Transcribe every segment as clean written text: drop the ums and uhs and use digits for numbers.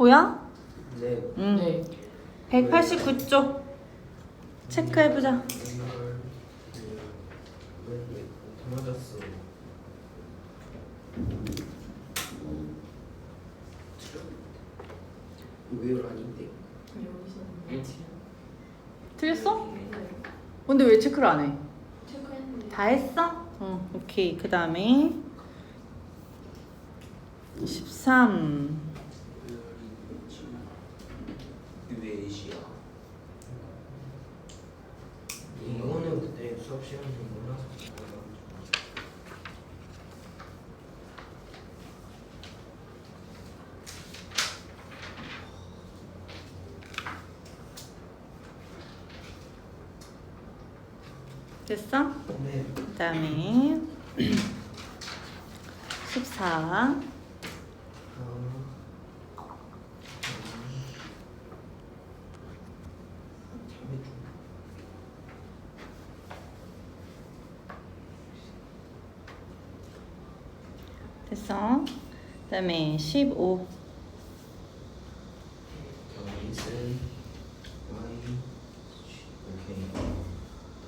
보여? 네. 네. 189쪽 체크해보자. 다 맞았어. 의외로 아닌데. 여기서 틀렸어? 네. 근데 왜 체크를 안 해? 체크했는데. 다 했어? 응, 오케이. 그 다음에 13. 유에이시아. 이거는 그때 수업 시간에 몰라서 됐어? 네. 그 다음에 14. 됐어? 그 다음에 15. Listen, why, okay,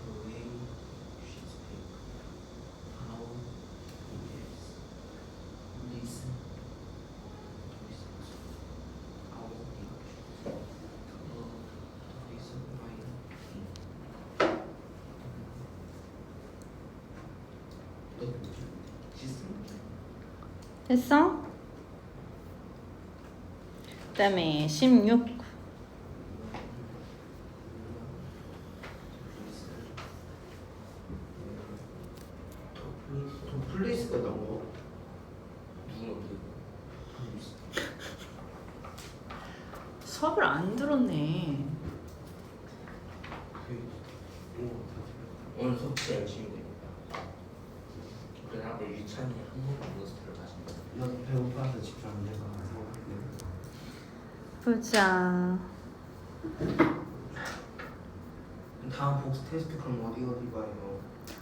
the way she speak, how he is, listen, how he the reason why 됐어? 그 다음에 16. 플레이스가 나와. 누가 수업을 안 들었네. 오늘 수업 진짜 열심히 되겠다. 그냥 앞에 유찬이 한 번도 안 넣어서 들어가신다. 나도 배고파서 집중 안 될까 생각했는데 보자. 다음 복수 테스트 그럼 어디 봐요?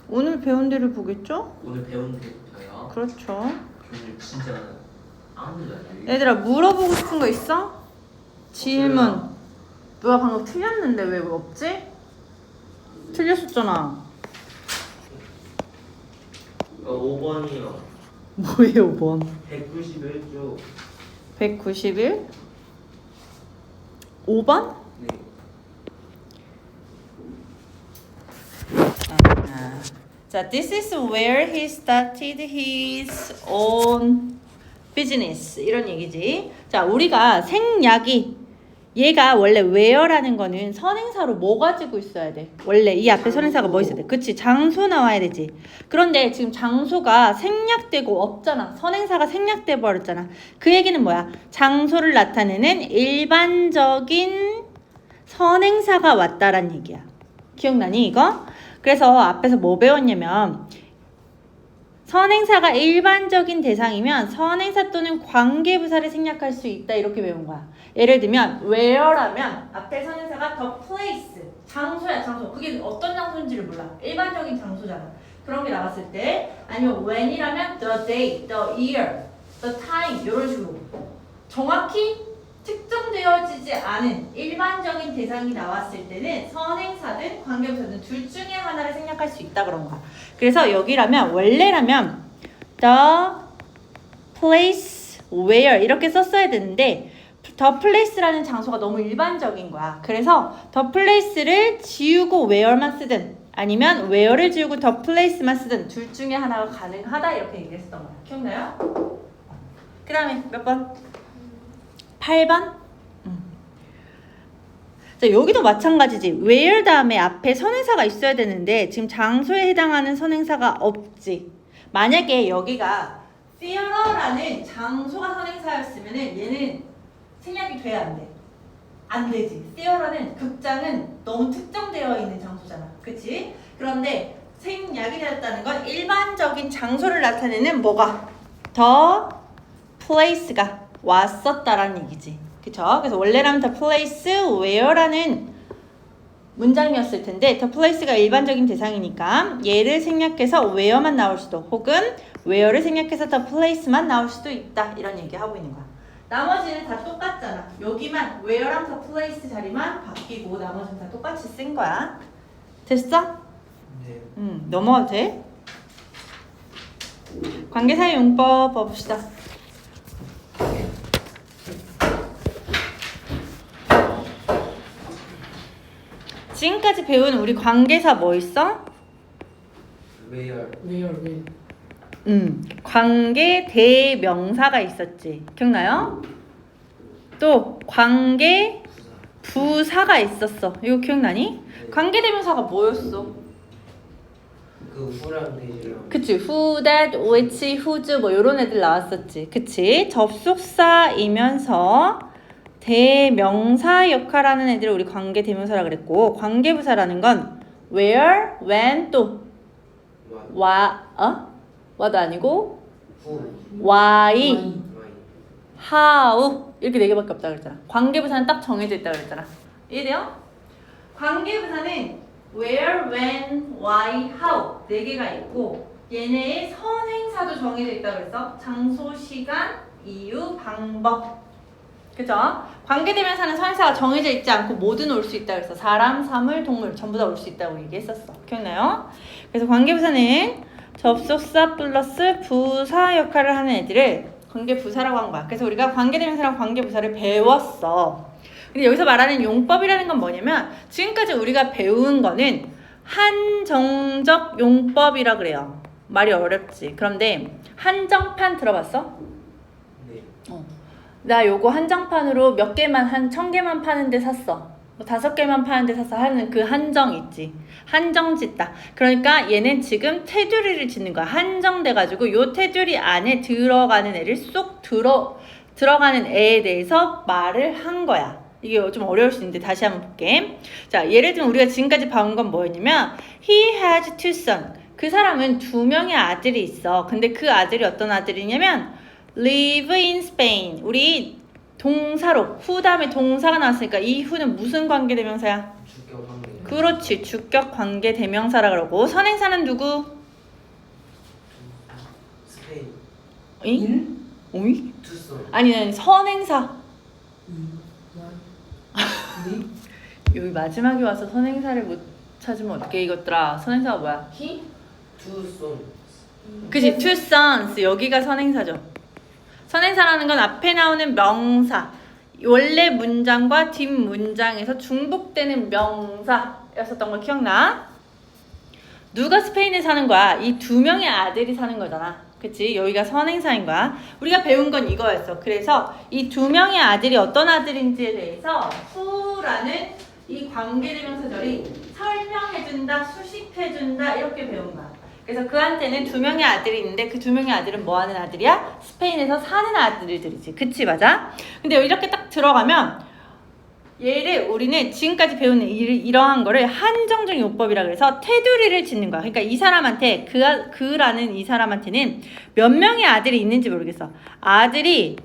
오늘 배운 대로 보겠죠? 오늘 배운 데부터요. 그렇죠. 교수님 진짜 아무도 안 해요. 얘들아, 물어보고 싶은 거 있어? 질문. 누가 방금 틀렸는데 왜 없지? 틀렸었잖아. 5번이요. 뭐예요, 5번? 191쪽. 191? 5번? 네. 자, this is where he started his own business. 이런 얘기지. 자, 우리가 생략이 얘가 원래 where라는 거는 선행사로 뭐 가지고 있어야 돼? 원래 이 앞에 선행사가 뭐 있어야 돼? 그치, 장소 나와야 되지. 그런데 지금 장소가 생략되고 없잖아. 선행사가 생략돼 버렸잖아. 그 얘기는 뭐야? 장소를 나타내는 일반적인 선행사가 왔다란 얘기야. 기억나니 이거? 그래서 앞에서 뭐 배웠냐면 선행사가 일반적인 대상이면 선행사 또는 관계부사를 생략할 수 있다 이렇게 배운 거야. 예를 들면 where라면 앞에 선행사가 the place, 장소야 장소. 그게 어떤 장소인지를 몰라. 일반적인 장소잖아. 그런 게 나왔을 때 아니면 when이라면 the day, the year, the time 이런 식으로 정확히 특정되어지지 않은 일반적인 대상이 나왔을 때는 선행사든 관계부사든 둘 중에 하나를 생략할 수 있다 그런 거야. 그래서 여기라면 원래라면 the place where 이렇게 썼어야 되는데 the place라는 장소가 너무 일반적인 거야. 그래서 the place를 지우고 where만 쓰든 아니면 where를 지우고 the place만 쓰든 둘 중에 하나가 가능하다 이렇게 얘기했었던 거야. 기억나요? 그 다음에 몇 번? 8번? 자, 여기도 마찬가지지. where 다음에 앞에 선행사가 있어야 되는데 지금 장소에 해당하는 선행사가 없지. 만약에 여기가 theater라는 장소가 선행사였으면 얘는 생략이 돼야 안 돼. 안 되지. theater는 극장은 너무 특정되어 있는 장소잖아. 그치? 그런데 생략이 되었다는 건 일반적인 장소를 나타내는 뭐가? the place가 왔었다라는 얘기지. 그쵸? 그래서 원래라면 the place where라는 문장이었을 텐데 the place가 일반적인 대상이니까 얘를 생략해서 where만 나올 수도 혹은 where를 생략해서 the place만 나올 수도 있다. 이런 얘기 하고 있는 거야. 나머지는 다 똑같잖아. 여기만 where랑 the place 자리만 바뀌고 나머지는 다 똑같이 쓴 거야. 됐어? 네. 넘어가도 돼? 관계사의 용법 봐봅시다. 지금까지 배운 우리 관계사 뭐 있어? where 관계 대명사가 있었지. 기억나요? 또 관계 부사가 있었어. 이거 기억나니? 관계 대명사가 뭐였어? 그 후랑 대지랑 그치. who, that, which, whose 뭐 이런 애들 나왔었지. 그치. 접속사이면서 대명사 역할하는 애들을 우리 관계 대명사라 그랬고, 관계 부사라는 건 where, when 또 what도 아니고 who why, why how 이렇게 네 개밖에 없다 그랬잖아. 관계 부사는 딱 정해져 있다 그랬잖아. 이해돼요? 관계 부사는 where, when, why, how 네 개가 있고 얘네의 선행사도 정해져 있다 그랬어. 장소, 시간, 이유, 방법. 그죠? 관계대명사는 선행사가 정해져 있지 않고 뭐든 올 수 있다 그래서 사람, 사물, 동물 전부 다 올 수 있다고 얘기했었어. 기억나요? 그래서 관계부사는 접속사 플러스 부사 역할을 하는 애들을 관계부사라고 한 거야. 그래서 우리가 관계대명사랑 관계부사를 배웠어. 근데 여기서 말하는 용법이라는 건 뭐냐면 지금까지 우리가 배운 거는 한정적 용법이라 그래요. 말이 어렵지. 그런데 한정판 들어봤어? 네. 나 요거 한정판으로 몇 개만 한 1000개만 파는데 샀어. 뭐 5개만 파는데 샀어 하는 그 한정 있지. 한정 짓다. 그러니까 얘는 지금 테두리를 짓는 거야. 한정돼가지고 요 테두리 안에 들어가는 애를 쏙 들어가는 애에 대해서 말을 한 거야. 이게 좀 어려울 수 있는데 다시 한번 볼게. 자, 예를 들면 우리가 지금까지 봐온 건 뭐였냐면 He has two sons. 그 사람은 2명의 아들이 있어. 근데 그 아들이 어떤 아들이냐면 live in Spain. 우리 동사로 who 다음에 동사가 나왔으니까 이 who는 무슨 관계대명사야? 주격 관계 그렇지. 주격 관계대명사라 그러고 선행사는 누구? 스페인 잉? 오이? 투썸 아니 선행사. 여기 마지막에 와서 선행사를 못 찾으면 어떻게 이것들아? 선행사가 뭐야? 투썸 그치. two sons. 여기가 선행사죠. 선행사라는 건 앞에 나오는 명사, 원래 문장과 뒷 문장에서 중복되는 명사였었던 거 기억나? 누가 스페인에 사는 거야? 이 2명의 아들이 사는 거잖아. 그치? 여기가 선행사인 거야. 우리가 배운 건 이거였어. 그래서 이 2명의 아들이 어떤 아들인지에 대해서 who라는 이 관계대명사절이 설명해준다, 수식해준다 이렇게 배운 거야. 그래서 그한테는 2명의 아들이 있는데 그 2명의 아들은 뭐 하는 아들이야? 스페인에서 사는 아들들이지. 그치? 맞아? 근데 이렇게 딱 들어가면 얘를 우리는 지금까지 배운 이러한 거를 한정적 용법이라 그래서 테두리를 짓는 거야. 그러니까 이 사람한테 그라는 이 사람한테는 몇 명의 아들이 있는지 모르겠어. 아들이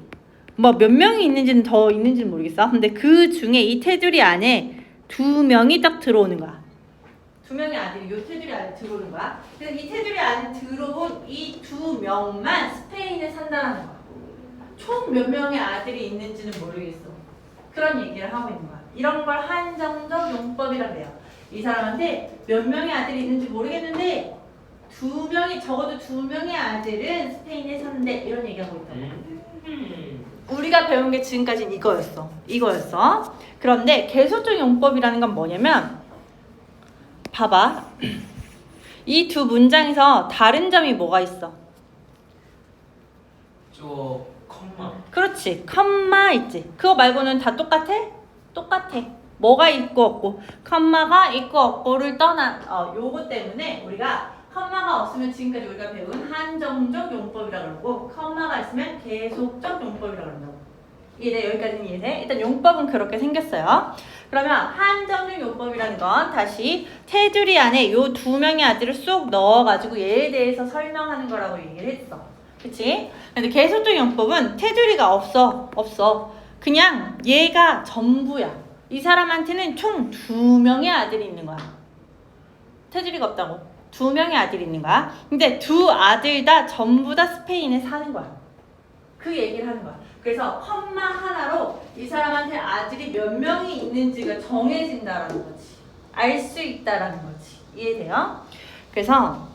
뭐 몇 명이 있는지는 더 있는지는 모르겠어. 근데 그 중에 이 테두리 안에 2명이 딱 들어오는 거야. 2명의 아들이 이 테두리 안에 들어오는 거야. 그래서 이 테두리 안에 들어온 이 2명만 스페인에 산다는 거야. 총 몇 명의 아들이 있는지는 모르겠어. 그런 얘기를 하고 있는 거야. 이런 걸 한정적 용법이라고 해요. 이 사람한테 몇 명의 아들이 있는지 모르겠는데 2명이 적어도 2명의 아들은 스페인에 사는데 이런 얘기하고 있다고. 우리가 배운 게 지금까지는 이거였어. 그런데 계속적 용법이라는 건 뭐냐면 봐봐. 이 두 문장에서 다른 점이 뭐가 있어? 저 컴마 그렇지. 컴마 있지. 그거 말고는 다 똑같아? 똑같아. 뭐가 있고 없고. 컴마가 있고 없고를 떠난 요거 때문에 우리가 컴마가 없으면 지금까지 우리가 배운 한정적 용법이라고 그러고 컴마가 있으면 계속적 용법이라고 그런다고. 이해돼? 여기까지는 이해돼? 일단 용법은 그렇게 생겼어요. 그러면 한정적 용법이라는 건 다시 테두리 안에 요 2명의 아들을 쏙 넣어가지고 얘에 대해서 설명하는 거라고 얘기를 했어. 그치? 근데 계속적 용법은 테두리가 없어. 그냥 얘가 전부야. 이 사람한테는 총 2명의 아들이 있는 거야. 테두리가 없다고. 2명의 아들이 있는 거야. 근데 두 아들 다 전부 다 스페인에 사는 거야. 그 얘기를 하는 거야. 그래서 컴마 하나로 이 사람한테 아들이 몇 명이 있는지가 정해진다라는 거지. 알 수 있다라는 거지. 이해돼요? 그래서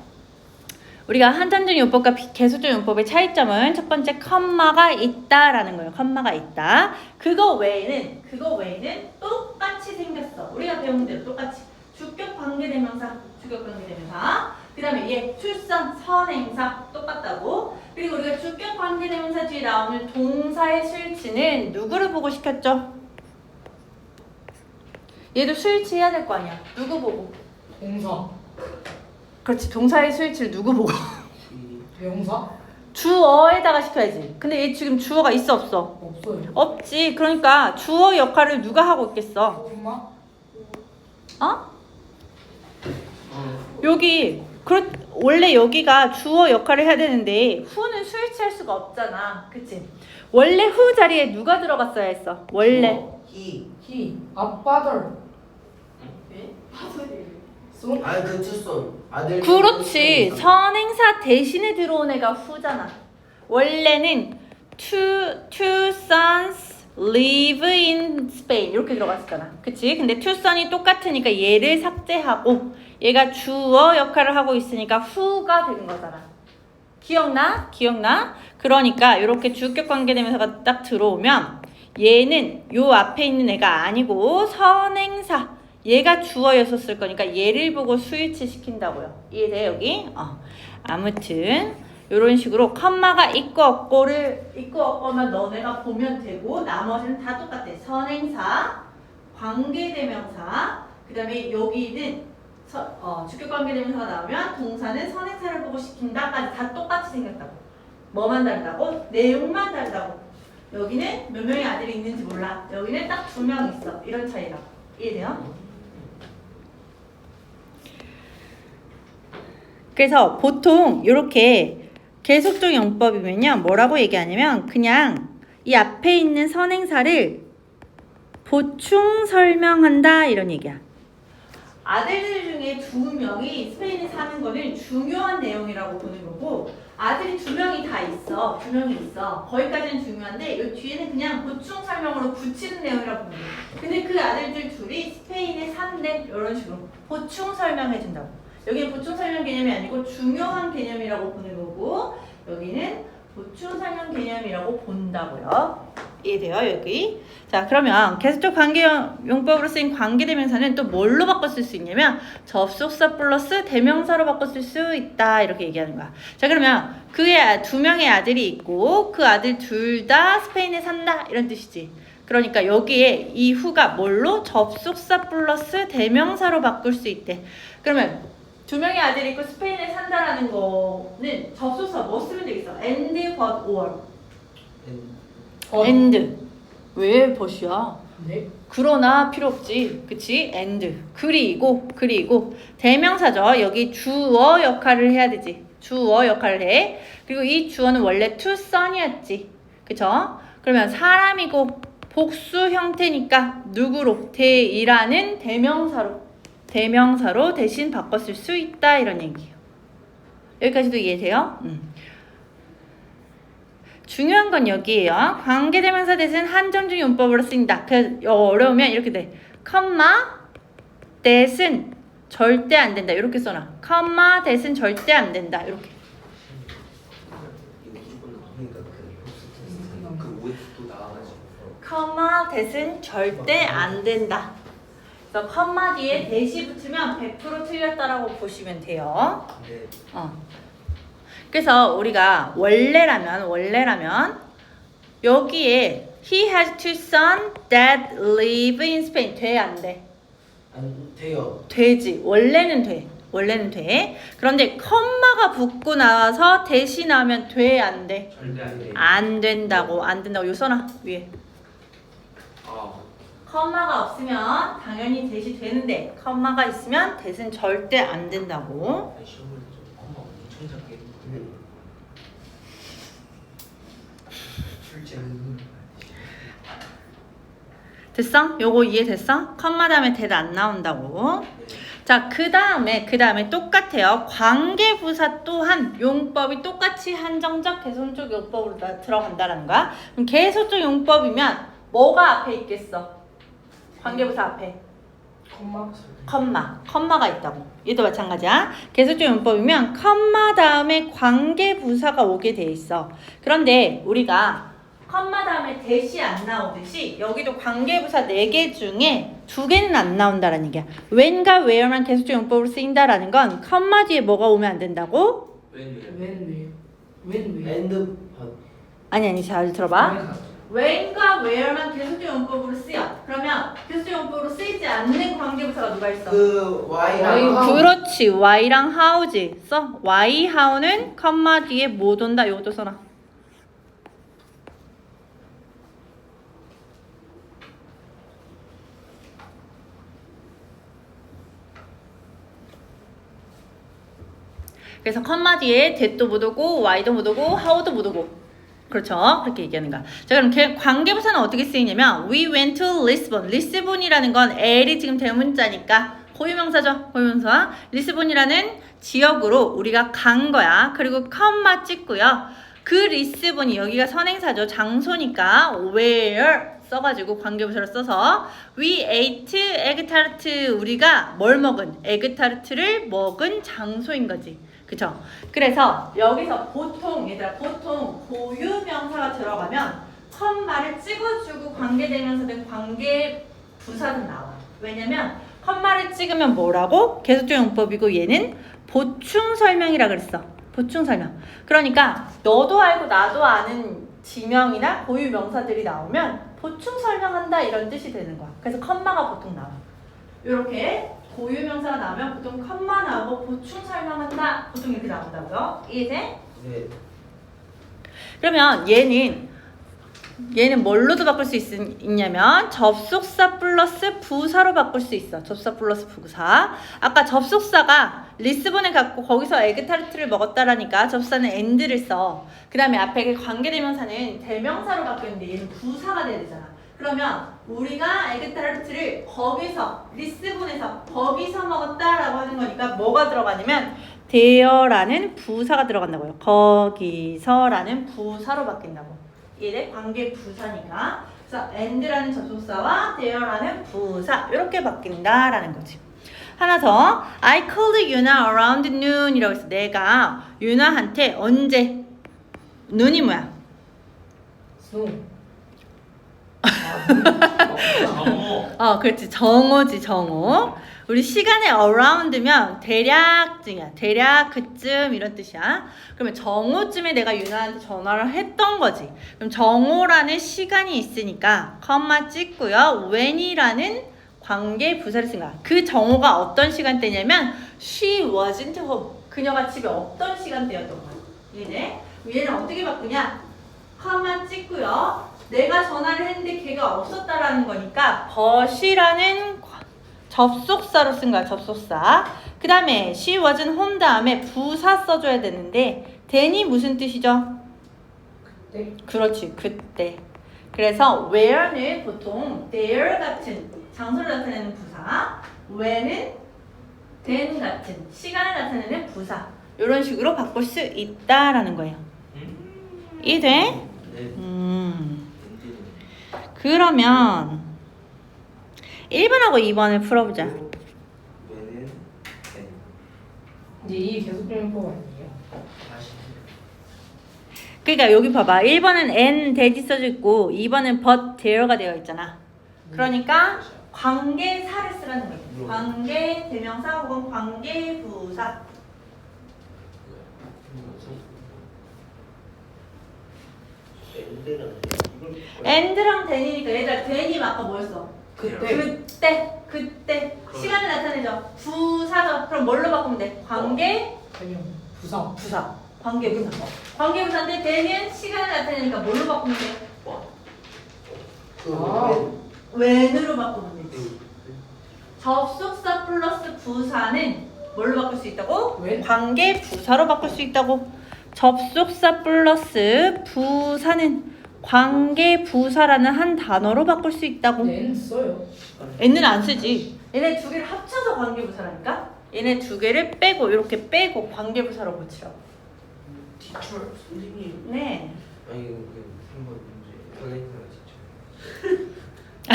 우리가 한전적 용법과 계속적 용법의 차이점은 첫 번째 컴마가 있다라는 거예요. 컴마가 있다. 그거 외에는 똑같이 생겼어. 우리가 배운 대로 똑같이 주격 관계대명사, 그 다음에 얘 출선 선행사 똑같다고. 그리고 우리가 주격 관계대명사 뒤에 나오는 동사의 수일치는 누구를 보고 시켰죠? 얘도 수일치 해야 될 거 아니야. 누구 보고? 동사, 그렇지. 동사의 수일치를 누구 보고? 명사 주어에다가 시켜야지. 근데 얘 지금 주어가 있어 없어? 없어요. 없지. 그러니까 주어 역할을 누가 하고 있겠어? 엄마, 어? 여기 원래 여기가 주어 역할을 해야 되는데 후는 수일치할 수가 없잖아. 그치? 원래 후 자리에 누가 들어갔어야 했어? 원래 히, 아빠들, 손, 그 투손 아들. 그렇지. 선행사 대신에 들어온 애가 후잖아. 원래는 two sons live in Spain 이렇게 들어갔었잖아. 그치? 근데 two son이 똑같으니까 얘를 삭제하고 얘가 주어 역할을 하고 있으니까 who가 되는 거잖아. 기억나? 그러니까 이렇게 주격 관계대명사가 딱 들어오면 얘는 요 앞에 있는 애가 아니고 선행사 얘가 주어였었을 거니까 얘를 보고 수일치 시킨다고요. 이해돼 여기? 아무튼 이런 식으로 컴마가 있고 없고만 너네가 보면 되고 나머지는 다 똑같아. 선행사, 관계대명사, 그 다음에 여기는 주격 관계대명사가 나오면 동사는 선행사를 보고 시킨다까지 다 똑같이 생겼다고. 뭐만 다르다고? 내용만 다르다고. 여기는 몇 명의 아들이 있는지 몰라. 여기는 딱 2명 있어. 이런 차이라고. 이해돼요? 그래서 보통 이렇게 계속적 용법이면요 뭐라고 얘기하냐면 그냥 이 앞에 있는 선행사를 보충 설명한다 이런 얘기야. 아들들 중에 2명이 스페인에 사는 거는 중요한 내용이라고 보는 거고 아들이 2명이 다 있어. 2명이 있어. 거기까지는 중요한데 이 뒤에는 그냥 보충 설명으로 붙이는 내용이라고 보는 거야. 근데 그 아들들 둘이 스페인에 산대 이런 식으로 보충 설명해 준다고. 여기는 보충 설명 개념이 아니고 중요한 개념이라고 보는 거고 여기는 보충 설명 개념이라고 본다고요. 이해돼요 여기? 자 그러면 계속적 관계 용법으로 쓰인 관계대명사는 또 뭘로 바꿔 쓸 수 있냐면 접속사 플러스 대명사로 바꿔 쓸 수 있다 이렇게 얘기하는 거야. 자 그러면 그의 2명의 아들이 있고 그 아들 둘 다 스페인에 산다 이런 뜻이지. 그러니까 여기에 이 후가 뭘로? 접속사 플러스 대명사로 바꿀 수 있대. 그러면 2명의 아들이 있고 스페인에 산다라는 거는 접속사 뭐 쓰면 되겠어? and, but, or. and. 왜 but이야? 네, 그러나 필요 없지. 그치? and. 그리고 대명사죠. 여기 주어 역할을 해야 되지. 주어 역할을 해. 그리고 이 주어는 원래 to son이었지. 그쵸? 그러면 사람이고 복수 형태니까 누구로? 대이라는 대명사로 대신 바꿔 쓸 수 있다 이런 얘기예요. 여기까지도 이해돼요? 중요한 건 여기에요. 관계대명사 대신 한정적 용법으로 쓰인다. 어려우면 이렇게 돼. 컴마 대신 절대 안 된다. 이렇게 써놔. 컴마 대신 절대 안 된다. 이렇게. 이거 무조건 나오니까 그 OX도 나와가지고. 컴마 대신 절대 안 된다. 그래서 컴마 뒤에 대시 붙이면 100% 틀렸다라고 보시면 돼요. 네. 그래서 우리가 원래라면 여기에 he has two sons that live in Spain 돼 안 돼? 안 돼요. 되지. 원래는 돼. 그런데 컴마가 붙고 나와서 대시 나오면 돼 안 돼? 절대 안 돼. 안 된다고. 요 써놔 위에. 컴마가 없으면 당연히 대시 되는데 컴마가 있으면 대신 절대 안 된다고. 시험을 좀 엄마 엄청 작게 했는데. 실제는 됐어? 요거 이해됐어? 컴마 다음에 대도 안 나온다고. 자, 그 다음에 똑같아요. 관계부사 또한 용법이 똑같이 한정적, 계속적 용법으로 들어간다는 거야. 그럼 계속적 용법이면 뭐가 앞에 있겠어? 관계부사 앞에 컴마가 있다고. 얘도 마찬가지야. 계속적 용법이면 컴마 다음에 관계부사가 오게 돼 있어. 그런데 우리가 컴마 다음에 대시 안 나오듯이 여기도 관계부사 4개 중에 2개는 안 나온다라는 얘기야. when과 where만 계속적 용법으로 쓰인다라는 건 컴마 뒤에 뭐가 오면 안 된다고? 웬 엔드 아니 잘 들어봐. when과 where만 계속적 용법으로 쓰여. 그러면 계속적 용법으로 쓰이지 않는 관계부사가 누가 있어? 그 Y랑 Y랑 그렇지. y랑 how지. 써. y, how는 컴마 뒤에 못 온다. 이것도 써놔. 그래서 컴마 뒤에 that도 못 오고 y도 못 오고 how도 못 오고 그렇죠? 그렇게 얘기하는 거야. 자, 그럼 관계부사는 어떻게 쓰이냐면 we went to Lisbon. 리스본이라는 건 L이 지금 대문자니까 고유명사죠. 고유명사. 리스본이라는 지역으로 우리가 간 거야. 그리고 컴마 찍고요. 그 리스본이 여기가 선행사죠. 장소니까 where 써가지고 관계부사를 써서 we ate egg tart. 우리가 뭘 먹은? 에그타르트를 먹은 장소인 거지. 그쵸? 그래서 여기서 보통 얘들아 보통 고유명사가 들어가면 컴마를 찍어주고 관계대명사든 관계부사든 나와. 왜냐면 컴마를 찍으면 뭐라고? 계속적 용법이고 얘는 보충 설명이라 그랬어. 보충 설명. 그러니까 너도 알고 나도 아는 지명이나 고유명사들이 나오면 보충 설명한다 이런 뜻이 되는 거야. 그래서 컴마가 보통 나와. 이렇게 고유명사가 나오면 보통 컴마 나오고 보충 설명한다. 보통 이렇게 나온다고요. 이해돼? 네. 그러면 얘는 뭘로도 바꿀 수 있냐면 접속사 플러스 부사로 바꿀 수 있어. 접속사 플러스 부사. 아까 접속사가 리스본에 갔고 거기서 에그타르트를 먹었다라니까 접속사는 and를 써. 그 다음에 앞에 관계대명사는 대명사로 바뀌었는데 얘는 부사가 돼야 되잖아. 그러면 우리가 에그타르트를 거기서 리스본에서 거기서 먹었다라고 하는 거니까 뭐가 들어가냐면 there라는 부사가 들어간다고요. 거기서라는 부사로 바뀐다고. 이게 관계 부사니까. 그래서 and라는 접속사와 there라는 부사 이렇게 바뀐다라는 거지. 하나 더. I called Yuna around noon 이라고 했어. 내가 유나한테 언제? 눈이 뭐야? 스노우 그렇지. 정오지, 정오. 우리 시간에 around면 대략쯤이야. 대략 그쯤 이런 뜻이야. 그러면 정오쯤에 내가 유나한테 전화를 했던 거지. 그럼 정오라는 시간이 있으니까 컴마 찍고요. when이라는 관계 부사를 쓴 거야. 그 정오가 어떤 시간대냐면 she wasn't home. 그녀가 집에 없던 시간대였던 거야. 이해돼? 얘는 어떻게 바꾸냐? 컴마 찍고요. 내가 전화를 했는데 걔가 없었다라는 거니까 but이라는 접속사로 쓴 거야. 접속사. 그 다음에 she wasn't home 다음에 부사 써줘야 되는데 then이 무슨 뜻이죠? 그때 그렇지. 그때. 그래서 where는 보통 there 같은 장소를 나타내는 부사, when은 then 같은 시간을 나타내는 부사 이런 식으로 바꿀 수 있다라는 거예요. 이해돼? 네. 그러면 1번하고 2번을 풀어보자. 왜는 N. 이제 이 계속적용법 아니에요? 다시. 그러니까 여기 봐봐. 1번은 and, that 써져 있고 2번은 but, there가 되어 있잖아. 그러니까 관계사를 쓰라는 거예요. 관계 대명사 혹은 관계 부사. and랑 then이니까 얘들아 then이 아까 뭐였어? 그때 시간을 나타내죠. 부사죠. 그럼 뭘로 바꾸면 돼? 관계 대명 부사 관계 부사. 관계 부사인데 then은 시간을 나타내니까 뭘로 바꾸면 돼? when으로 바꾸면 되지. 접속사 플러스 부사는 뭘로 바꿀 수 있다고? 웬? 관계 부사로 바꿀 수 있다고. 접속사 플러스 부사는 관계 부사라는 한 단어로 바꿀 수 있다고. N 써요. 얘는 안 쓰지. 얘네 두 개를 합쳐서 관계 부사라니까. 얘네 두 개를 빼고 이렇게 빼고 관계 부사로 고치라고. 티처 선생님. 네. 아니 이거 그 3번 문제 선생님이랑 티처.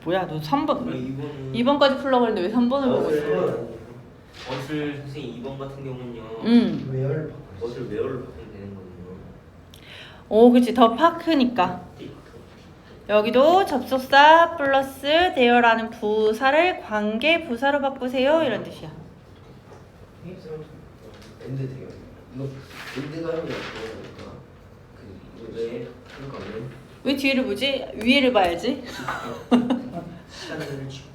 뭐야 너 3번. 2번. 2번까지 풀려고 했는데 왜 3번을 보고 있어? 어슬 선생님 2번 같은 경우는요. 웨어를 어슬 웨어를 바꾸면 되는 거든요. 오 그치 더 파크니까. 여기도 접속사 플러스 대여라는 부사를 관계 부사로 바꾸세요 이런 뜻이야. 엔드 돼요. 이거 엔드가 하면 어떨까? 그 왜? 그러니까 왜 뒤를 보지? 위에를 봐야지. 시간을 치고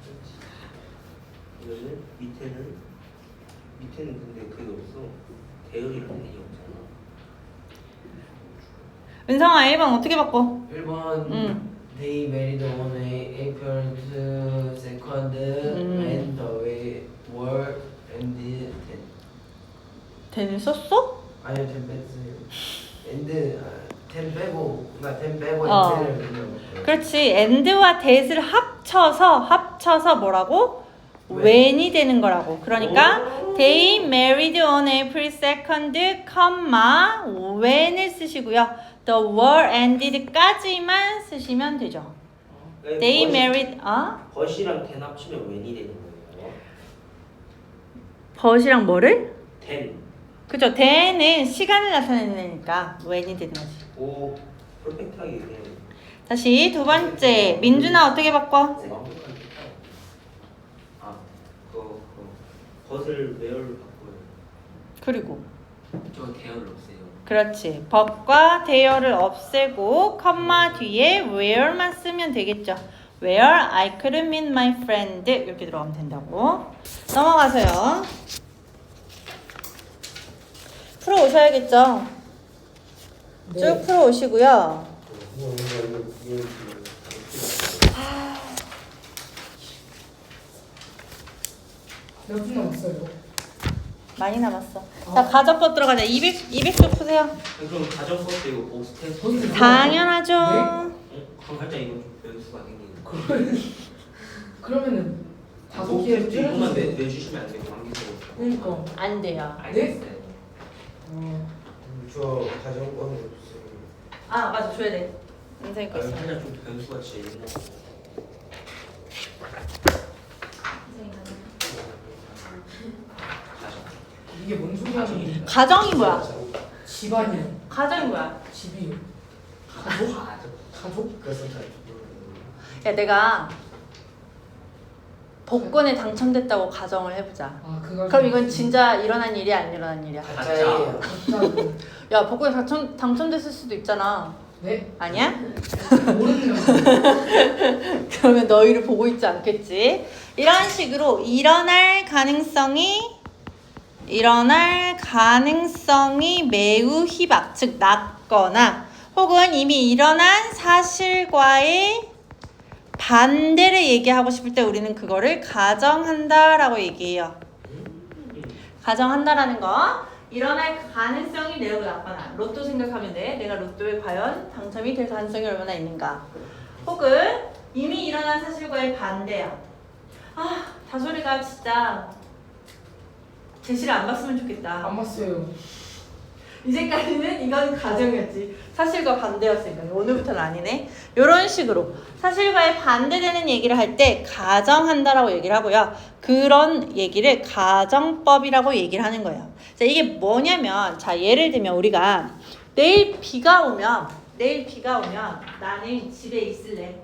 이거는 밑에는 근데 그게 없어. 대열이라는 게 없잖아. 은성아 1번 어떻게 바꿔? 1번 They married on April 2nd and the war ended. 대는 썼어? 아니요, 10 뺐어요. and 10 빼고, 그러니까 10 빼고 어. end를 넣었어요. 그렇지. and와 that을 합쳐서 뭐라고? when이 되는 거라고. 그러니까 they married on April 2nd, when을 쓰시고요. the war ended까지만 쓰시면 되죠. They married 벗이랑 된 합치면 웬이 되는 거예요. 벗이랑 뭐를? 된. 그죠. then은 시간을 나타내니까 when이 되는 거지. 오 퍼펙트하게 얘기해요. 다시 두 번째. 민준아 어떻게 바꿔? 완벽한 뜻이야. 아 그거 벗을 웨어를 바꿔요. 그리고 저 대열을 없애요. 그렇지. 법과 대여를 없애고 컴마 뒤에 where만 쓰면 되겠죠. Where I couldn't meet my friend 이렇게 들어가면 된다고. 넘어가서요. 풀어 오셔야겠죠. 네. 쭉 풀어 오시고요. 몇 분 남았어요? 많이 남았어. 자, 가정법 들어가자. 200쪽 푸세요. 그럼 가정 것도 이거 복수 테스트. 선생님. 당연하죠. 그럼 살짝 이건 좀 변수가 생기는. 그러면은 다섯 복수 개 테스트 이것만 줄여주세요. 내주시면 안 돼요. 관계적으로. 그러니까. 안 돼요. 알겠어요. 저 가정법이 없어요. 아, 맞아. 줘야 돼. 선생님 거 아, 있어. 살짝 좀 변수가 진짜 있는 거. 이게 뭔 소리 하는 거야? 가정이 뭐야? 집안이요. 가정이 뭐야? 집이요. 가족? 가족? 그래서 잘 야, 내가 복권에 당첨됐다고 가정을 해보자. 아 그거. 그럼 이건 진짜 일어난 일이야, 안 일어난 일이야? 가짜예요. 가짜고. 야, 복권에 당첨됐을 수도 있잖아. 네? 아니야? 모르는 거. 그러면 너희를 보고 있지 않겠지? 이런 식으로 일어날 가능성이 매우 희박, 즉 낮거나 혹은 이미 일어난 사실과의 반대를 얘기하고 싶을 때 우리는 그거를 가정한다라고 얘기해요. 가정한다라는 거, 일어날 가능성이 매우 낮거나 로또 생각하면 돼. 내가 로또에 과연 당첨이 될 가능성이 얼마나 있는가. 혹은 이미 일어난 사실과의 반대야. 아, 다솔이가 진짜 제시를 안 봤으면 좋겠다. 안 봤어요. 이제까지는 이건 가정이었지. 사실과 반대였으니까 오늘부터는 아니네. 이런 식으로 사실과의 반대되는 얘기를 할 때 가정한다라고 얘기를 하고요. 그런 얘기를 가정법이라고 얘기를 하는 거예요. 자, 이게 뭐냐면, 자, 예를 들면 우리가 내일 비가 오면 나는 집에 있을래.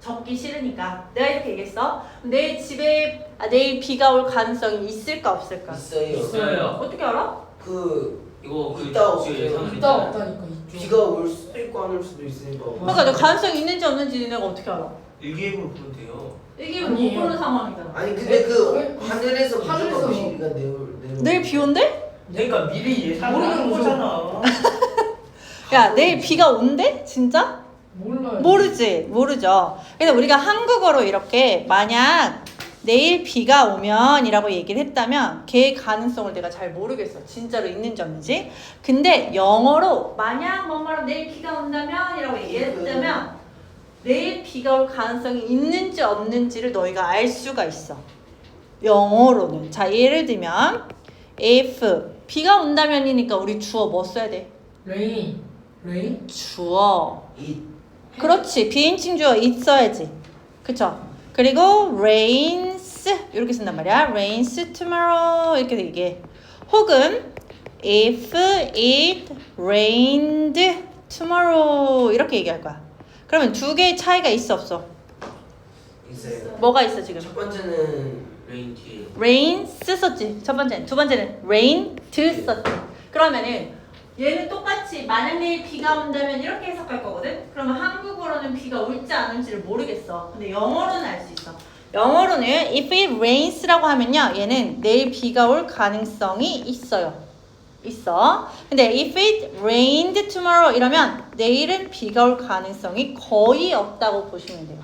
적기 싫으니까. 내가 이렇게 얘기했어. 내일 비가 올 가능성이 있을까 없을까? 있어요. 있어요. 어떻게 알아? 그 이거 그 있다 지금 없어요. 예상은 있다 있잖아요. 없다니까 이쪽. 비가 올 수도 있고 안 올 수도 있으니까. 그러니까 내 가능성이 있는지 없는지 내가 어떻게 알아? 일기예보로 보면 돼요. 이게 못 아니에요. 보는 상황이잖아. 아니 근데 그 왜? 하늘에서 하늘에서. 무조건 비가 내려. 내일 비 온대? 그러니까 미리 예상을 모르는 하는 거죠. 거잖아. 야, 내일 비가 온대? 진짜? 몰라요. 모르죠. 그래서 우리가 한국어로 이렇게 만약 내일 비가 오면 이라고 얘기를 했다면 걔의 가능성을 내가 잘 모르겠어. 진짜로 있는지 없는지. 근데 영어로 만약 뭐뭐로 내일 비가 온다면 이라고 얘기했다면 내일 비가 올 가능성이 있는지 없는지를 너희가 알 수가 있어. 영어로는. 자, 예를 들면 if 비가 온다면이니까 우리 주어 뭐 써야 돼? 레인. 주어. 이 그렇지. 비인칭 주어 it 써야지. 그쵸? 그리고 rains 이렇게 쓴단 말이야. rains tomorrow 이렇게 얘기해. 혹은 if it rained tomorrow 이렇게 얘기할 거야. 그러면 두 개의 차이가 있어 없어? 있어요. 뭐가 있어 지금? 첫 번째는 레인 뒤에 rains 썼지. 첫 번째는. 두 번째는 rained 썼지. 그러면은 얘는 똑같이 만약 내일 비가 온다면 이렇게 해석할 거거든. 그러면 한국어로는 비가 올지 안 올지를 모르겠어. 근데 영어로는 알 수 있어. 영어로는 if it rains라고 하면요, 얘는 내일 비가 올 가능성이 있어요. 있어. 근데 if it rained tomorrow 이러면 내일은 비가 올 가능성이 거의 없다고 보시면 돼요.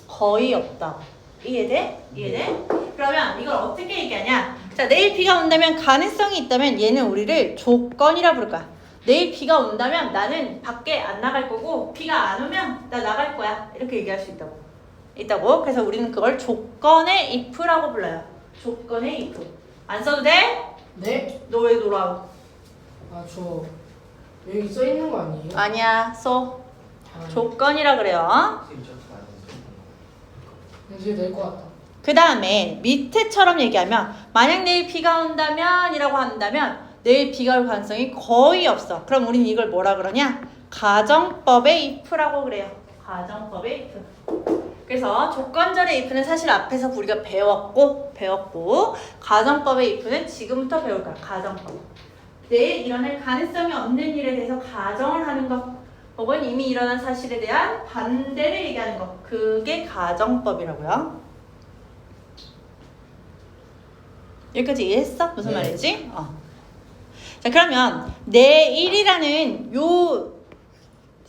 거의 없다고. 이해돼? 이해돼? 그러면 이걸 어떻게 얘기하냐? 자, 내일 비가 온다면 가능성이 있다면 얘는 우리를 조건이라 부를 거야. 내일 비가 온다면 나는 밖에 안 나갈 거고 비가 안 오면 나 나갈 거야. 이렇게 얘기할 수 있다고. 그래서 우리는 그걸 조건의 if라고 불러요. 조건의 if. 안 써도 돼? 네? 너 왜 놀아오? 아, 저 여기 써 있는 거 아니에요? 아니야, 써. 아, 조건이라 그래요. 선생님 저렇게 이제 될 것 같다. 그 다음에 밑에처럼 얘기하면 만약 내일 비가 온다면 이라고 한다면 내일 비가 올 가능성이 거의 없어. 그럼 우리는 이걸 뭐라 그러냐? 가정법의 if라고 그래요. 가정법의 if. 그래서 조건절의 if는 사실 앞에서 우리가 배웠고 가정법의 if는 지금부터 배울 거야. 가정법. 내일 일어날 가능성이 없는 일에 대해서 가정을 하는 것 혹은 이미 일어난 사실에 대한 반대를 얘기하는 것. 그게 가정법이라고요. 여기까지 이해했어? 무슨 네. 말이지? 자, 그러면 내일이라는 요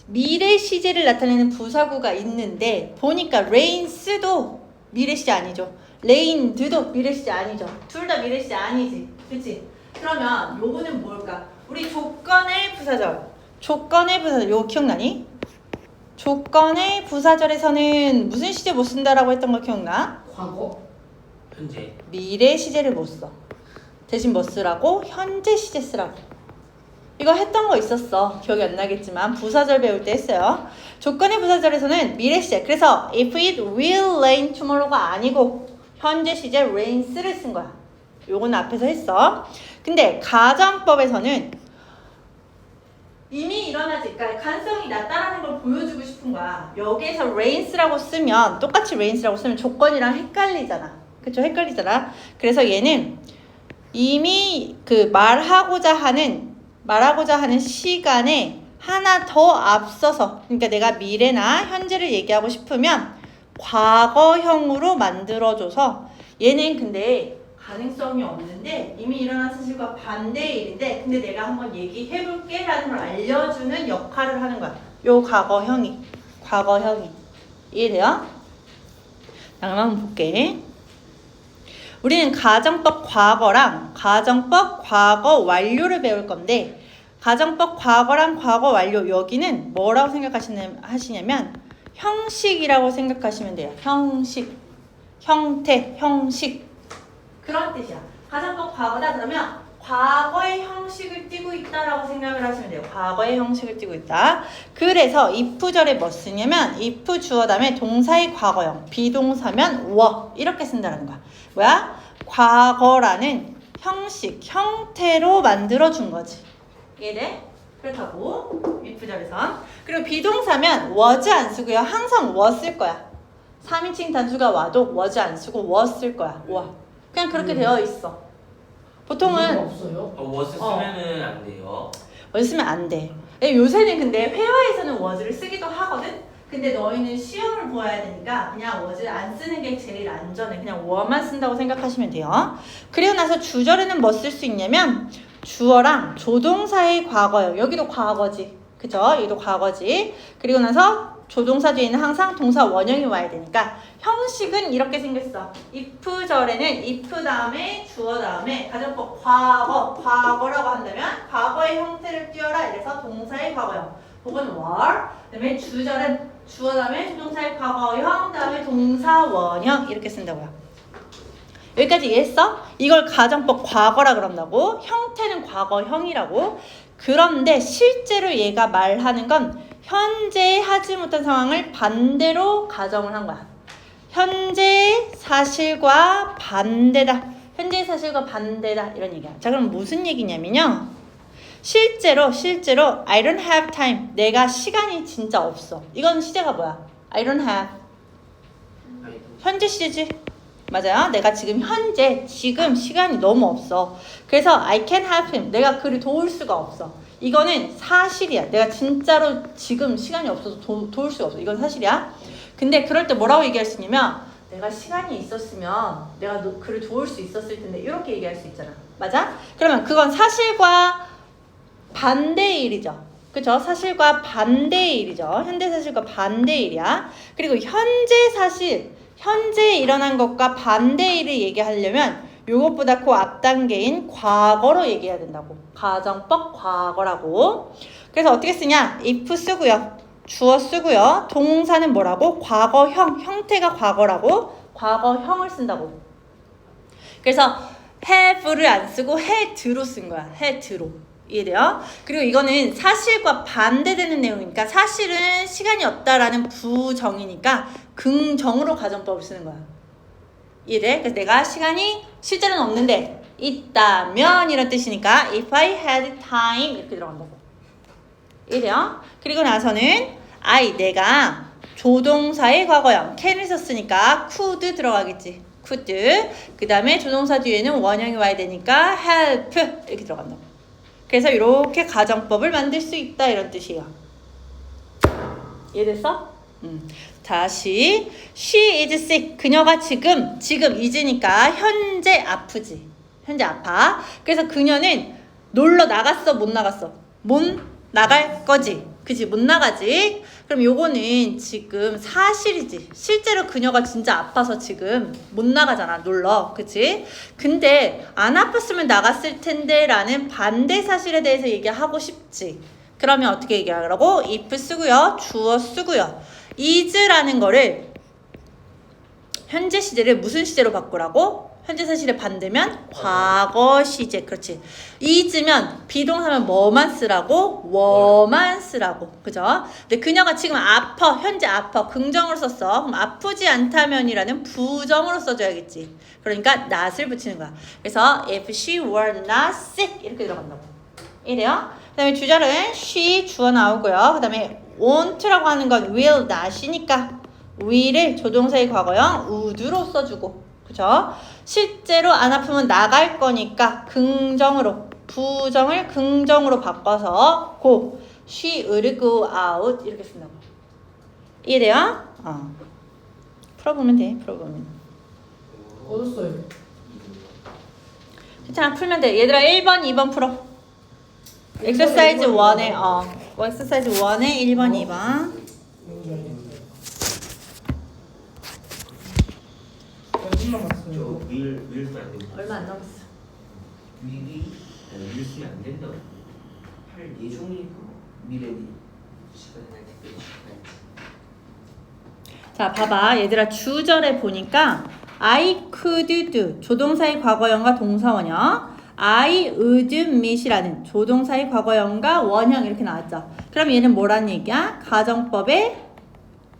미래 시제를 나타내는 부사구가 있는데 보니까 rains도 미래 시제 아니죠. rained도 미래 시제 아니죠. 둘 다 미래 시제 아니지. 그치? 그러면 요거는 뭘까? 우리 조건의 부사절. 요거 기억나니? 조건의 부사절에서는 무슨 시제 못 쓴다라고 했던 거 기억나? 과거? 현재 미래 시제를 못 써. 대신 뭐 쓰라고? 현재 시제 쓰라고. 이거 했던 거 있었어. 기억이 안 나겠지만 부사절 배울 때 했어요. 조건의 부사절에서는 미래 시제. 그래서 if it will rain tomorrow가 아니고 현재 시제 rains를 쓴 거야. 요거는 앞에서 했어. 근데 가정법에서는 이미 일어나지, 그러니까 가능성이 낮다라는 걸 보여주고 싶은 거야. 여기에서 rains라고 쓰면 똑같이 rains라고 쓰면 조건이랑 헷갈리잖아. 그쵸? 헷갈리잖아. 그래서 얘는 이미 그 말하고자 하는 시간에 하나 더 앞서서, 그러니까 내가 미래나 현재를 얘기하고 싶으면 과거형으로 만들어줘서 얘는 근데 가능성이 없는데 이미 일어난 사실과 반대의 일인데 근데 내가 한번 얘기해볼게 라는 걸 알려주는 역할을 하는 거야. 요 과거형이. 이해돼요? 자, 그럼 한번 볼게. 우리는 가정법 과거랑 가정법 과거 완료를 배울 건데 가정법 과거랑 과거 완료 여기는 뭐라고 생각하시냐면 형식이라고 생각하시면 돼요. 형식, 형태, 형식 그런 뜻이야. 가정법 과거다 그러면 과거의 형식을 띠고 있다라고 생각을 하시면 돼요. 과거의 형식을 띠고 있다. 그래서 if절에 뭐 쓰냐면 if 주어 다음에 동사의 과거형, 비동사면 워 이렇게 쓴다는 거야. 뭐야? 과거라는 형식, 형태로 만들어준 거지. 이해돼? 그렇다고 if절에선. 그리고 비동사면 was 안 쓰고요. 항상 was 쓸 거야. 3인칭 단수가 와도 was 안 쓰고 was 쓸 거야. 와. 그냥 그렇게 되어 있어. 이유가 보통은 없어요? 워스 쓰면은 안 돼요. was 쓰면 안 돼. 요새는 근데 회화에서는 was를 쓰기도 하거든. 근데 너희는 시험을 보아야 되니까 그냥 was를 안 쓰는 게 제일 안전해. 그냥 were 만 쓴다고 생각하시면 돼요. 그리고 나서 주절에는 뭐 쓸 수 있냐면 주어랑 조동사의 과거형. 여기도 과거지. 그죠? 여기도 과거지. 그리고 나서 조동사 뒤에는 항상 동사 원형이 와야 되니까 형식은 이렇게 생겼어. if절에는 if 다음에 주어 다음에 가정법 과거라고 한다면 과거의 형태를 띄워라. 이래서 동사의 과거형 혹은 were. 그다음에 주절은 주어 다음에 조동사의 과거형 다음에 동사 원형 이렇게 쓴다고요. 여기까지 이해했어? 이걸 가정법 과거라 그런다고. 형태는 과거형이라고. 그런데 실제로 얘가 말하는 건 현재 하지 못한 상황을 반대로 가정을 한 거야. 현재 사실과 반대다. 현재 사실과 반대다. 이런 얘기야. 자, 그럼 무슨 얘기냐면요. 실제로 I don't have time. 내가 시간이 진짜 없어. 이건 시제가 뭐야? I don't have. 현재 시제지. 맞아요. 내가 지금 지금 시간이 너무 없어. 그래서 I can't help him. 내가 그를 도울 수가 없어. 이거는 사실이야. 내가 진짜로 지금 시간이 없어서 도울 수가 없어. 이건 사실이야. 근데 그럴 때 뭐라고 얘기할 수 있냐면 내가 시간이 있었으면 내가 그를 도울 수 있었을 텐데 이렇게 얘기할 수 있잖아. 맞아? 그러면 그건 사실과 반대의 일이죠. 그죠? 사실과 반대의 일이죠. 현대 사실과 반대의 일이야. 그리고 현재 일어난 것과 반대의 일을 얘기하려면 요것보다 그 앞단계인 과거로 얘기해야 된다고. 가정법 과거라고. 그래서 어떻게 쓰냐? if 쓰고요. 주어 쓰고요. 동사는 뭐라고? 과거형. 형태가 과거라고. 과거형을 쓴다고. 그래서 have를 안 쓰고 had로 쓴 거야. had로. 이해돼요? 그리고 이거는 사실과 반대되는 내용이니까 사실은 시간이 없다라는 부정이니까 긍정으로 가정법을 쓰는 거야. 이해돼? 그래서 내가 시간이 실제로는 없는데 있다면 이런 뜻이니까 if I had time 이렇게 들어간다고. 이해돼요? 그리고 나서는 내가 조동사의 과거형 can을 썼으니까 could 들어가겠지. could. 그 다음에 조동사 뒤에는 원형이 와야 되니까 help 이렇게 들어간다고. 그래서 이렇게 가정법을 만들 수 있다 이런 뜻이에요. 이해됐어? 다시 she is sick. 그녀가 지금 is니까 현재 아프지. 현재 아파. 그래서 그녀는 놀러 나갔어 못 나갔어? 못 나갈 거지. 그치? 못 나가지. 그럼 요거는 지금 사실이지. 실제로 그녀가 진짜 아파서 지금 못 나가잖아. 놀러. 그치? 근데 안 아팠으면 나갔을 텐데 라는 반대 사실에 대해서 얘기하고 싶지. 그러면 어떻게 얘기하라고? if 쓰고요. 주어 쓰고요. is라는 거를 현재 시제를 무슨 시제로 바꾸라고? 현재 사실의 반대면 과거 시제. 그렇지. is면 비동사면 뭐만 쓰라고? 뭐만 쓰라고. 그죠? 근데 그녀가 지금 아파. 현재 아파. 긍정으로 썼어. 그럼 아프지 않다면이라는 부정으로 써줘야겠지. 그러니까 not을 붙이는 거야. 그래서 if she were not sick 이렇게 들어간다고. 이래요. 그 다음에 주절은 she 주어 나오고요. 그 다음에 won't라고 하는 건 will not이니까 will을 조동사의 과거형 would로 써주고. 그죠? 실제로 안 아프면 나갈 거니까 긍정으로 부정을 긍정으로 바꿔서 go she would go out 이렇게 쓴다고. 이해돼요? 풀어보면 돼. 풀어보면 얻었어요. 괜찮아. 풀면 돼. 얘들아 1번 2번 풀어. 엑서사이즈 1에 엑서사이즈 1에 1번 2번 저 윌 써야 돼. 얼마 안 남았어. 윌 쓰면 안 된다고. 할 예정이고 미래니. 시간이 날 때. 자, 봐봐. 얘들아 주절에 보니까 I could do 조동사의 과거형과 동사원형, I would meet이라는 조동사의 과거형과 원형 이렇게 나왔죠. 그럼 얘는 뭐라는 얘기야? 가정법의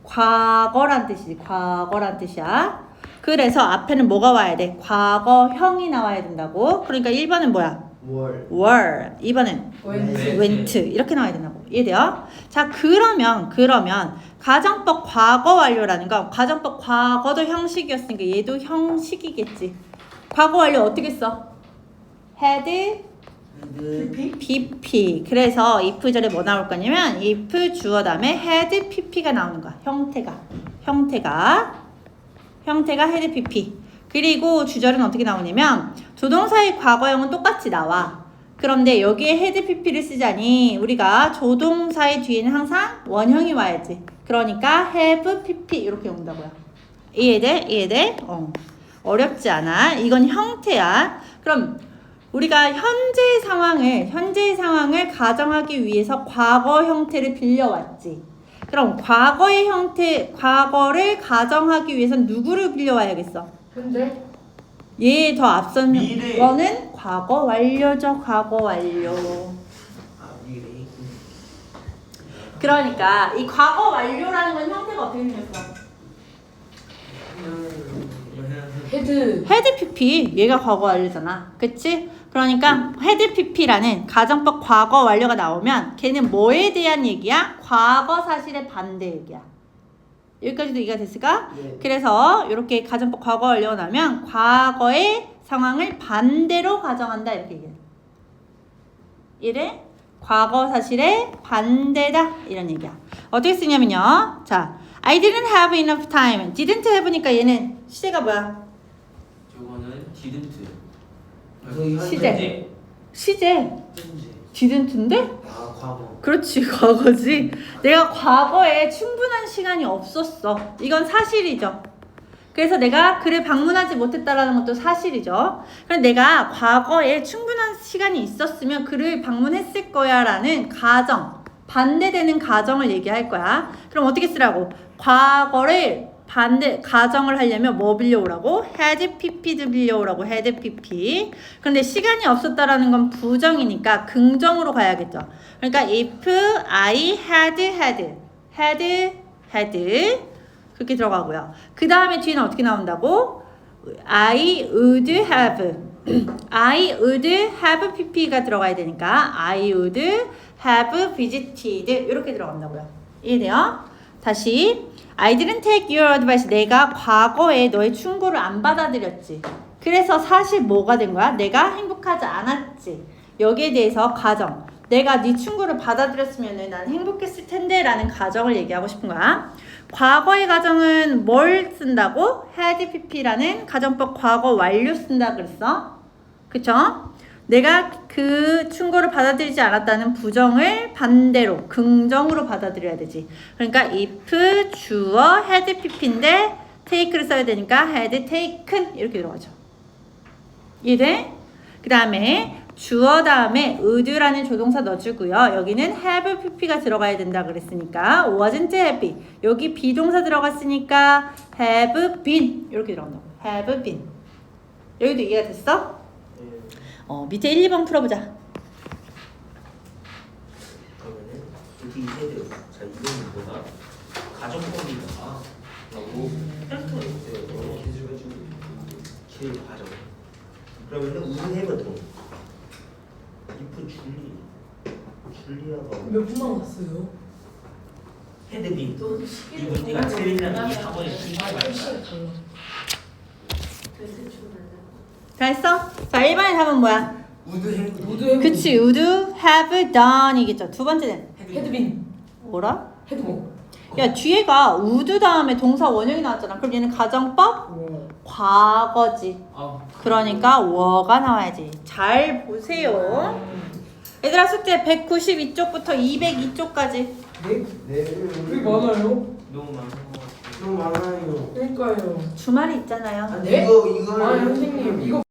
과거란 뜻이지. 과거란 뜻이야. 그래서 앞에는 뭐가 와야 돼? 과거형이 나와야 된다고. 그러니까 1번은 뭐야? were. 2번은 went. 이렇게 나와야 된다고. 이해돼요? 자, 그러면 가정법 과거 완료라는 거, 가정법 과거도 형식이었으니까 얘도 형식이겠지. 과거 완료 어떻게 써? had pp. 그래서 if 절에 뭐 나올 거냐면 if 주어 다음에 had pp가 나오는 거야. 형태가 had pp. 그리고 주절은 어떻게 나오냐면 조동사의 과거형은 똑같이 나와. 그런데 여기에 had pp를 쓰자니 우리가 조동사의 뒤에는 항상 원형이 와야지. 그러니까 have pp 이렇게 온다고요. 이해돼? 이해돼? 어렵지 않아. 이건 형태야. 그럼 우리가 현재 상황을 가정하기 위해서 과거 형태를 빌려왔지. 그럼 과거를 가정하기 위해서는 누구를 빌려와야겠어? 현재? 얘 더 앞선 미래. 거는 과거 완료죠. 과거 완료. 아 미래. 그러니까 이 과거 완료라는 건 형태가 어떻게 생겼어? 헤드. 헤드 PP 얘가 과거 완료잖아. 그치? 그러니까 헤드 PP라는 가정법 과거 완료가 나오면 걔는 뭐에 대한 얘기야? 과거 사실의 반대 얘기야. 여기까지도 이해가 됐을까? 네. 그래서 이렇게 가정법 과거 완료가 나면 과거의 상황을 반대로 가정한다 이렇게 얘기해. 이래? 과거 사실의 반대다 이런 얘기야. 어떻게 쓰냐면요. 자, I didn't have enough time. didn't have니까 얘는 시제가 뭐야? 저거는 didn't. 시제. 시제. 현재. didn't인데? 아 과거. 그렇지, 과거지. 내가 과거에 충분한 시간이 없었어. 이건 사실이죠. 그래서 내가 그를 방문하지 못했다라는 것도 사실이죠. 그럼 내가 과거에 충분한 시간이 있었으면 그를 방문했을 거야 라는 가정, 반대되는 가정을 얘기할 거야. 그럼 어떻게 쓰라고? 과거를 가정을 하려면 뭐 빌려오라고? had pp도 빌려오라고. had pp. 그런데 시간이 없었다라는 건 부정이니까 긍정으로 가야겠죠. 그러니까 if I had 그렇게 들어가고요. 그 다음에 뒤는 어떻게 나온다고? I would have pp가 들어가야 되니까 I would have visited 이렇게 들어간다고요. 이해돼요? 다시 I didn't take your advice. 내가 과거에 너의 충고를 안 받아들였지. 그래서 사실 뭐가 된 거야? 내가 행복하지 않았지. 여기에 대해서 가정. 내가 네 충고를 받아들였으면 난 행복했을 텐데 라는 가정을 얘기하고 싶은 거야. 과거의 가정은 뭘 쓴다고? had pp라는 가정법 과거 완료 쓴다 그랬어. 그쵸? 내가 그 충고를 받아들이지 않았다는 부정을 반대로 긍정으로 받아들여야 되지. 그러니까 if 주어 had pp인데 take를 써야 되니까 had taken 이렇게 들어가죠. 이해돼? 그 다음에 주어 다음에 would라는 조동사 넣어주고요. 여기는 have pp가 들어가야 된다 그랬으니까 wasn't happy. 여기 비동사 들어갔으니까 have been 이렇게 들어간다고. have been. 여기도 이해가 됐어? 밑에 1, 2번 풀어보자. 그러면은 이렇게 헤드. 자 이거는 뭐다? 가정법이다. 라고 캐릭터가 있어요. 이렇게 해가지고 제일 가정. 그러면은 우승 해거든. 이프 줄리아가 몇 분 남았어요? 헤드빈. 또 시계를 이분 네가 보고 체린이랑 이 나가면 학원에 안 돼. 신발 시간 말이야. 달라. 그래서 출발을. 다 했어? 자, 1번의 답은 뭐야? 우드 해거든. 우드 헤드. 그치, would have done 이겠죠. 두 번째는 헤드빈. 뭐라? 헤드복. 야, 뒤에가 would 다음에 동사 원형이 나왔잖아. 그럼 얘는 가정법? 과거지. 그러니까 were가 나와야지. 잘 보세요. 얘들아, 숙제 192쪽부터 202쪽까지. 네? 네. 그게 많아요? 너무 많은 것 같아요. 좀 많아요. 그러니까요. 주말이 있잖아요. 네? 이거 아 선생님 이거